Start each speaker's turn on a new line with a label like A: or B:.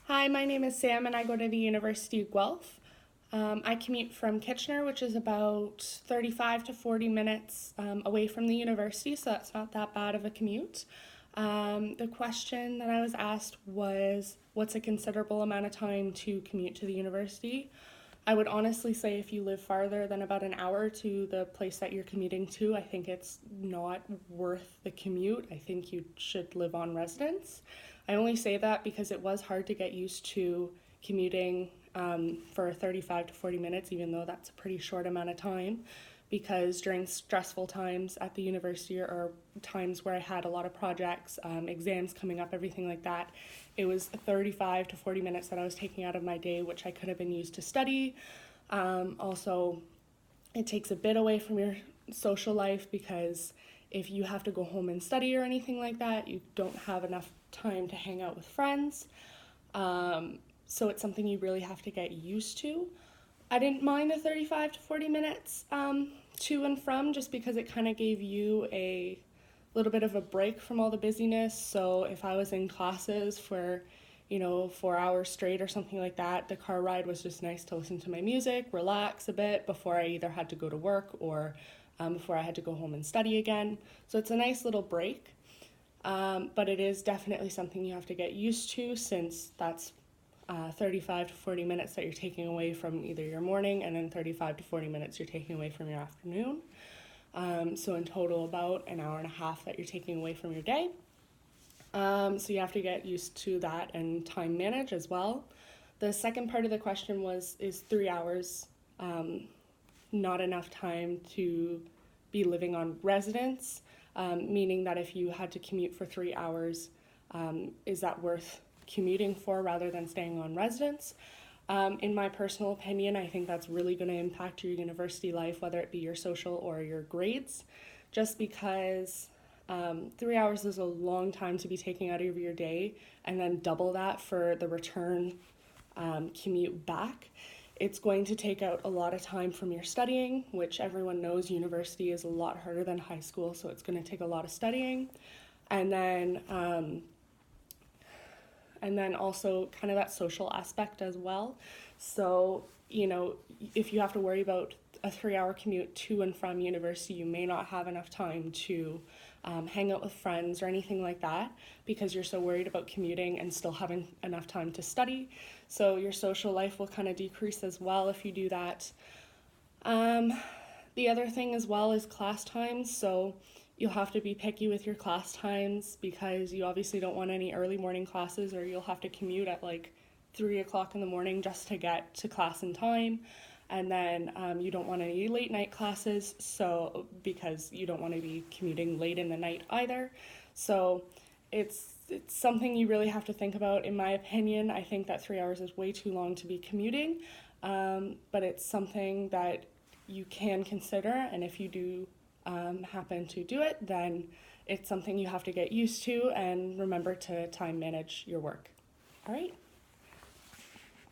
A: Hi, my name is Sam and I go to the University of Guelph. I commute from Kitchener, which is about 35 to 40 minutes away from the university, so that's not that bad of a commute. The question that I was asked was, what's a considerable amount of time to commute to the university? I would honestly say if you live farther than about an hour to the place that you're commuting to, I think it's not worth the commute. I think you should live on residence. I only say that because it was hard to get used to commuting for 35 to 40 minutes, even though that's a pretty short amount of time. Because during stressful times at the university or times where I had a lot of projects, exams coming up, everything like that, it was 35 to 40 minutes that I was taking out of my day, which I could have been used to study. Also, it takes a bit away from your social life because if you have to go home and study or anything like that, you don't have enough time to hang out with friends. So it's something you really have to get used to. I didn't mind the 35 to 40 minutes to and from just because it kind of gave you a little bit of a break from all the busyness. So if I was in classes for, 4 hours straight or something like that, the car ride was just nice to listen to my music, relax a bit before I either had to go to work or before I had to go home and study again. So it's a nice little break. But it is definitely something you have to get used to since that's 35 to 40 minutes that you're taking away from either your morning, and then 35 to 40 minutes you're taking away from your afternoon. So in total, about an hour and a half that you're taking away from your day. So you have to get used to that and time manage as well. The second part of the question is 3 hours not enough time to be living on residence, meaning that if you had to commute for 3 hours, is that worth commuting for rather than staying on residence? In my personal opinion, I think that's really going to impact your university life, whether it be your social or your grades, just because 3 hours is a long time to be taking out of your day, and then double that for the return commute back. It's going to take out a lot of time from your studying, which everyone knows university is a lot harder than high school, so it's going to take a lot of studying. And then also kind of that social aspect as well. So, if you have to worry about a 3 hour commute to and from university, you may not have enough time to hang out with friends or anything like that because you're so worried about commuting and still having enough time to study. So your social life will kind of decrease as well if you do that. The other thing as well is class times. So you'll have to be picky with your class times because you obviously don't want any early morning classes, or you'll have to commute at like 3 o'clock in the morning just to get to class in time. And then you don't want any late night classes, so because you don't want to be commuting late in the night either. So it's something you really have to think about. In my opinion, I think that 3 hours is way too long to be commuting, but it's something that you can consider, and if you do happen to do it, then it's something you have to get used to and remember to time manage your work. All right.